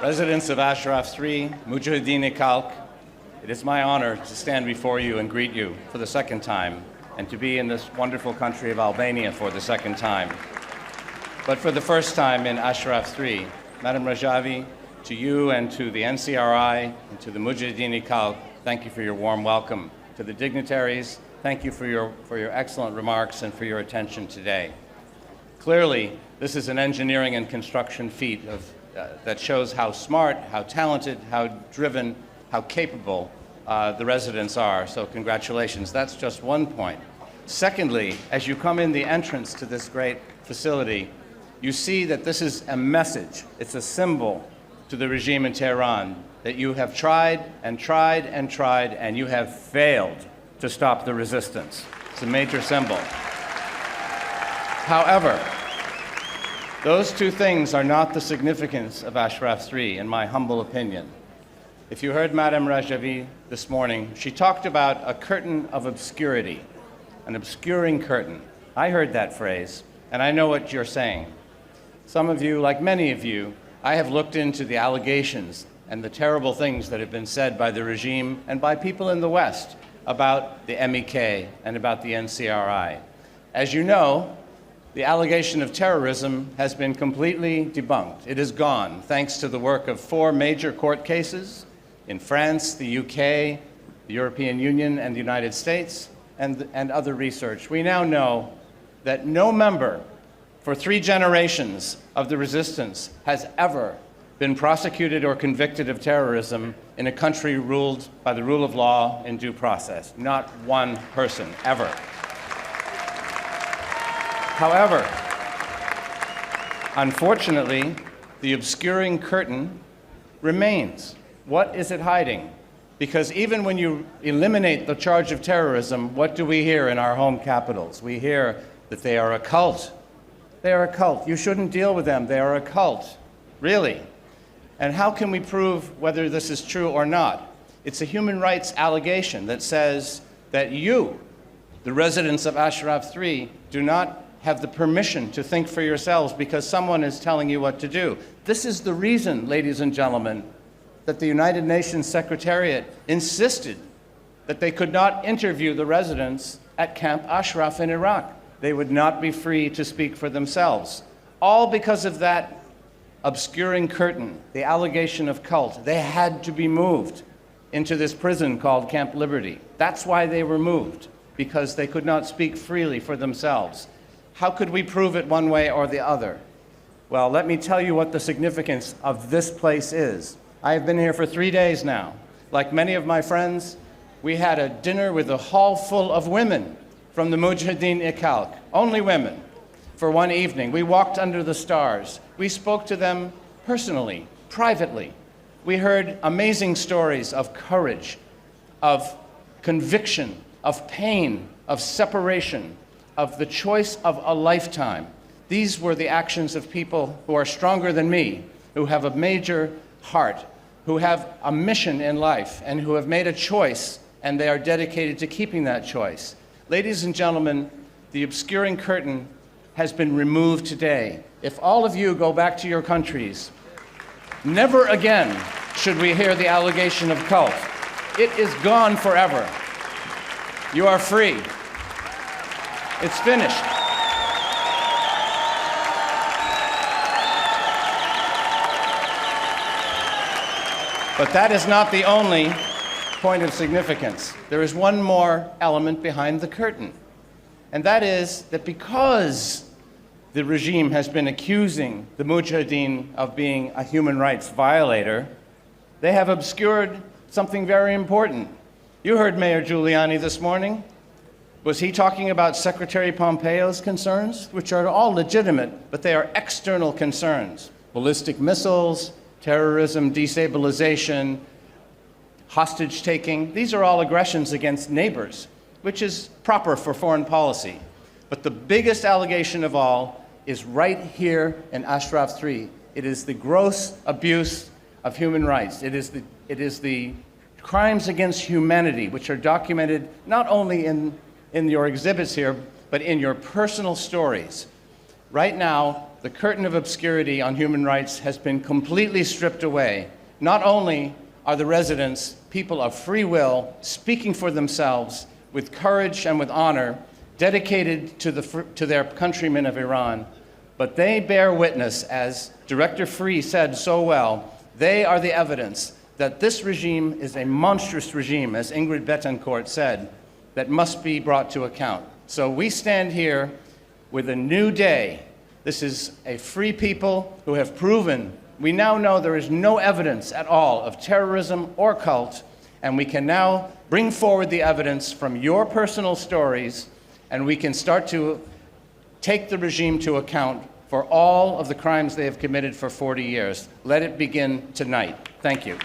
Residents of Ashraf 3, Mujahideen Khalq, it is my honor to stand before you and greet you for the second time, and to be in this wonderful country of Albania for the second time. But for the first time in Ashraf 3, Madam Rajavi, to you and to the NCRI and to the Mujahideen Khalq, thank you for your warm welcome. To the dignitaries, thank you for your excellent remarks and for your attention today. Clearly, this is an engineering and construction feat that shows how smart, how talented, how driven, how capable the residents are. So congratulations. That's just one point. Secondly, as you come in the entrance to this great facility, you see that this is a message. It's a symbol to the regime in Tehran that you have tried and tried and tried, and you have failed to stop the resistance. It's a major symbol. However, those two things are not the significance of Ashraf 3, in my humble opinion. If you heard Madam Rajavi this morning, she talked about a curtain of obscurity, an obscuring curtain. I heard that phrase, and I know what you're saying. Some of you, like many of you, I have looked into the allegations and the terrible things that have been said by the regime and by people in the West about the MEK and about the NCRI. As you know, the allegation of terrorism has been completely debunked. It is gone, thanks to the work of 4 major court cases in France, the UK, the European Union, and the United States, and other research. We now know that no member for 3 generations of the resistance has ever been prosecuted or convicted of terrorism in a country ruled by the rule of law and due process. Not one person, ever. However, unfortunately, the obscuring curtain remains. What is it hiding? Because even when you eliminate the charge of terrorism, what do we hear in our home capitals? We hear that they are a cult. They are a cult. You shouldn't deal with them. They are a cult. Really? And how can we prove whether this is true or not? It's a human rights allegation that says that you, the residents of Ashraf 3, do not have the permission to think for yourselves because someone is telling you what to do. This is the reason, ladies and gentlemen, that the United Nations Secretariat insisted that they could not interview the residents at Camp Ashraf in Iraq. They would not be free to speak for themselves. All because of that obscuring curtain, the allegation of cult. They had to be moved into this prison called Camp Liberty. That's why they were moved, because they could not speak freely for themselves. How could we prove it one way or the other? Well, let me tell you what the significance of this place is. I have been here for 3 days now. Like many of my friends, we had a dinner with a hall full of women from the Mujahideen Khalq, only women, for one evening. We walked under the stars. We spoke to them personally, privately. We heard amazing stories of courage, of conviction, of pain, of separation, of the choice of a lifetime. These were the actions of people who are stronger than me, who have a major heart, who have a mission in life, and who have made a choice, and they are dedicated to keeping that choice. Ladies and gentlemen, the obscuring curtain has been removed today. If all of you go back to your countries, never again should we hear the allegation of cult. It is gone forever. You are free. It's finished. But that is not the only point of significance. There is one more element behind the curtain, and that is that because the regime has been accusing the Mujahideen of being a human rights violator, they have obscured something very important. You heard Mayor Giuliani this morning. Was he talking about Secretary Pompeo's concerns, which are all legitimate, but they are external concerns? Ballistic missiles, terrorism, destabilization, hostage-taking. These are all aggressions against neighbors, which is proper for foreign policy. But the biggest allegation of all is right here in Ashraf 3. It is the gross abuse of human rights. It is the crimes against humanity, which are documented not only in your exhibits here, but in your personal stories. Right now, the curtain of obscurity on human rights has been completely stripped away. Not only are the residents people of free will, speaking for themselves with courage and with honor, dedicated to their countrymen of Iran, but they bear witness, as Director Free said so well, they are the evidence that this regime is a monstrous regime, as Ingrid Betancourt said, that must be brought to account. So we stand here with a new day. This is a free people who have proven, we now know there is no evidence at all of terrorism or cult, and we can now bring forward the evidence from your personal stories, and we can start to take the regime to account for all of the crimes they have committed for 40 years. Let it begin tonight. Thank you.